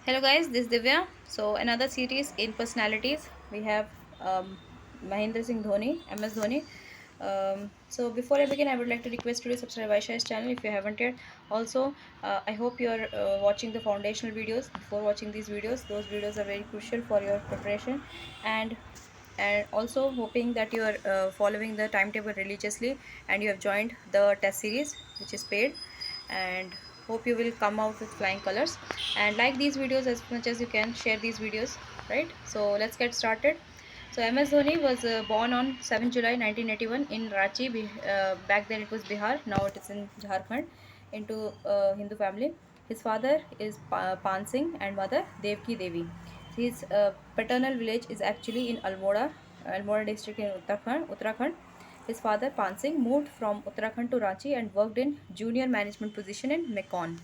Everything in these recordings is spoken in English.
Hello guys, this is Divya. So another series in personalities. We have Mahendra Singh Dhoni, MS Dhoni. So before I begin, I would like to request you to subscribe Vysh's channel if you haven't yet. Also, I hope you are watching the foundational videos before watching these videos. Those videos are very crucial for your preparation, and also hoping that you are following the timetable religiously and you have joined the test series which is paid, and hope you will come out with flying colors and like these videos as much as you can. Share these videos, right? So let's get started. So MS Dhoni was born on 7 July 1981 in Ranchi. Back then it was Bihar, now it is in Jharkhand, into Hindu family. His father is Pan Singh and mother Devki Devi. His paternal village is actually in Almora district in Uttarakhand. His father Pan Singh moved from Uttarakhand to Ranchi and worked in junior management position in Mekon.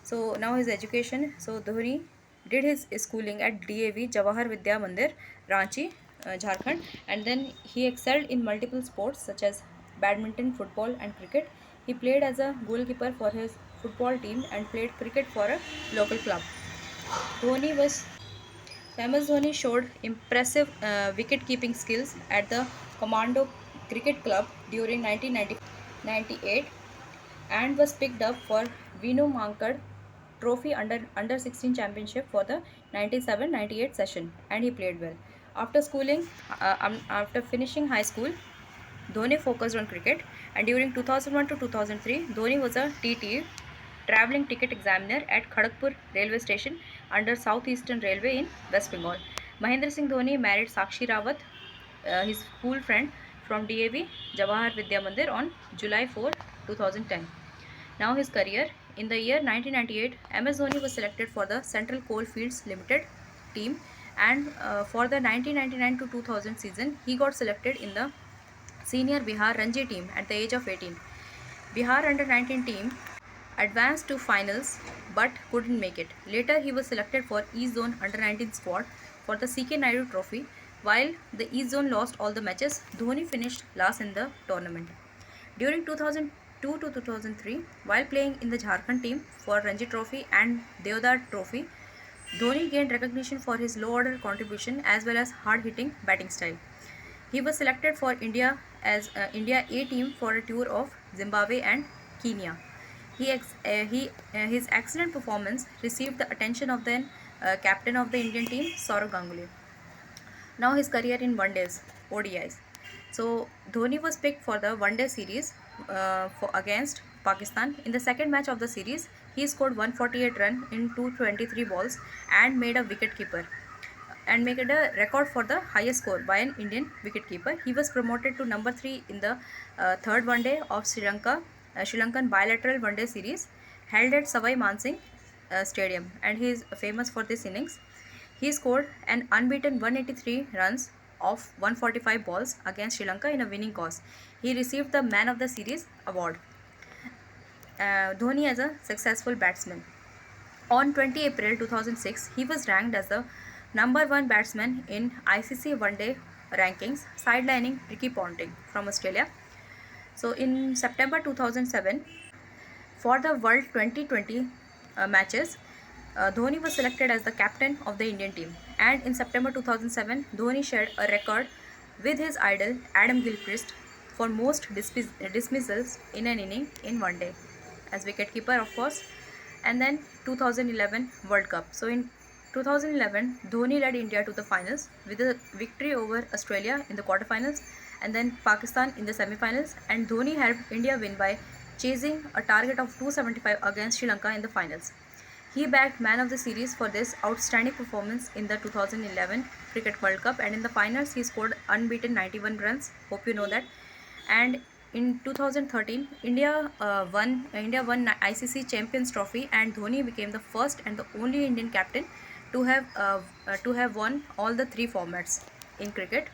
So now his education. So Dhoni did his schooling at DAV Jawahar Vidya Mandir, Ranchi, Jharkhand, and then he excelled in multiple sports such as badminton, football, and cricket. He played as a goalkeeper for his football team and played cricket for a local club. Dhoni was MS Dhoni showed impressive wicket-keeping skills at the Commando Cricket Club during 1998 and was picked up for Vinu Mankad Trophy under 16 championship for the 97-98 session, and he played well. After finishing high school, Dhoni focused on cricket, and during 2001 to 2003, Dhoni was a TT, travelling ticket examiner at Kharagpur railway station under Southeastern Railway in West Bengal. Mahendra Singh Dhoni married Sakshi Rawat, his school friend from DAV Jawahar Vidya Mandir on July 4, 2010. Now his career. In the year 1998, MS Dhoni was selected for the Central Coalfields Limited team, and for the 1999 to 2000 season, he got selected in the senior Bihar Ranji team at the age of 18. Bihar under 19 team advanced to finals but couldn't make it. Later, he was selected for East Zone under 19 squad for the CK Naidu Trophy. While the East Zone lost all the matches, Dhoni finished last in the tournament. During 2002 to 2003, while playing in the Jharkhand team for Ranji Trophy and Deodar Trophy, Dhoni gained recognition for his low-order contribution as well as hard-hitting batting style. He was selected for India as India A team for a tour of Zimbabwe and Kenya. His excellent performance received the attention of the captain of the Indian team, Saurav Ganguly. Now his career in one days, ODIs. So Dhoni was picked for the one day series against Pakistan. In the second match of the series, he scored 148 runs in 223 balls and made a wicketkeeper and made a record for the highest score by an Indian wicketkeeper. He was promoted to number 3 in the third one day of Sri Lankan bilateral one day series held at Savai Mansingh Stadium, and he is famous for this innings. He scored an unbeaten 183 runs of 145 balls against Sri Lanka in a winning cause. He received the Man of the Series award. Dhoni as a successful batsman. On 20 April 2006, he was ranked as the number 1 batsman in ICC One Day rankings, sidelining Ricky Ponting from Australia. So in September 2007, for the World 2020 matches, Dhoni was selected as the captain of the Indian team, and in September 2007, Dhoni shared a record with his idol Adam Gilchrist for most dismissals in an inning in one day, as wicketkeeper, of course. And then 2011 World Cup. So in 2011, Dhoni led India to the finals with a victory over Australia in the quarterfinals and then Pakistan in the semifinals, and Dhoni helped India win by chasing a target of 275 against Sri Lanka in the finals. He bagged Man of the Series for this outstanding performance in the 2011 Cricket World Cup, and in the finals he scored unbeaten 91 runs. Hope you know that. And in 2013, India won ICC Champions Trophy, and Dhoni became the first and the only Indian captain to have won all the 3 formats in cricket.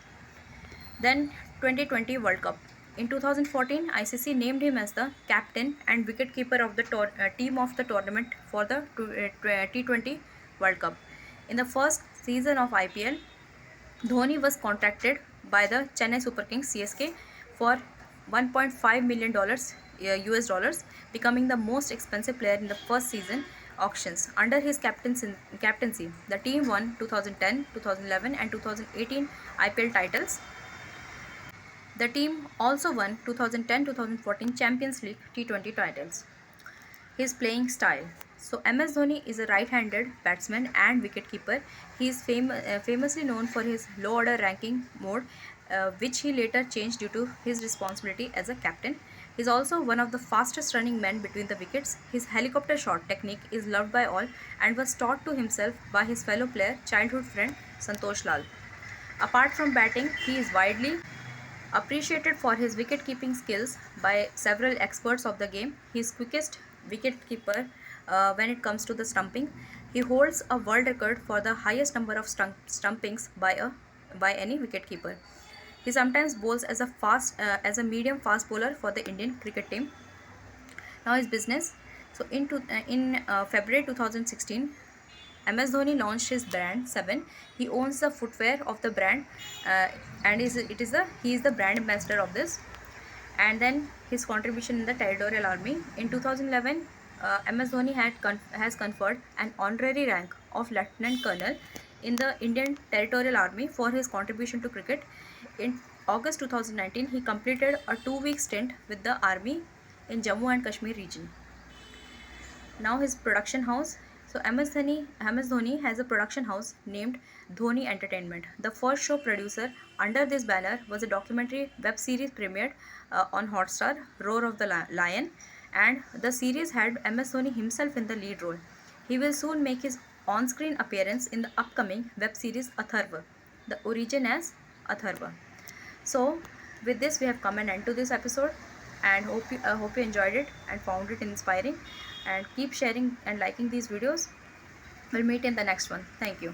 Then 2020 World Cup. In 2014, ICC named him as the captain and wicketkeeper of the team of the tournament for the T20 World Cup. In the first season of IPL, Dhoni was contracted by the Chennai Super Kings CSK for $1.5 million US dollars, becoming the most expensive player in the first season auctions. Under his captaincy, the team won 2010, 2011 and 2018 IPL titles. The team also won 2010-2014 Champions League T20 titles. His playing style. So MS Dhoni is a right-handed batsman and wicketkeeper. He is famously known for his low-order ranking mode, which he later changed due to his responsibility as a captain. He is also one of the fastest-running men between the wickets. His helicopter shot technique is loved by all and was taught to himself by his fellow player, childhood friend Santosh Lal. Apart from batting, he is widely appreciated for his wicket-keeping skills by several experts of the game. He is quickest wicket-keeper when it comes to the stumping. He holds a world record for the highest number of stumpings by any wicket-keeper. He sometimes bowls as a medium fast bowler for the Indian cricket team. Now his business. So in February 2016, MS Dhoni launched his brand 7. He owns the footwear of the brand, and he is the brand ambassador of this. And then his contribution in the territorial army. In 2011, MS Dhoni has conferred an honorary rank of lieutenant colonel in the Indian territorial army for his contribution to cricket. In August 2019, he completed a 2-week stint with the army in Jammu and Kashmir region. Now his production house. So MS Dhoni has a production house named Dhoni Entertainment. The first show producer under this banner was a documentary web series premiered on Hotstar, Roar of the Lion, and the series had MS Dhoni himself in the lead role. He will soon make his on-screen appearance in the upcoming web series Atharva, the origin as Atharva. So with this, we have come an end to this episode, and hope you enjoyed it and found it inspiring, and keep sharing and liking these videos. We'll meet in the next one. Thank you.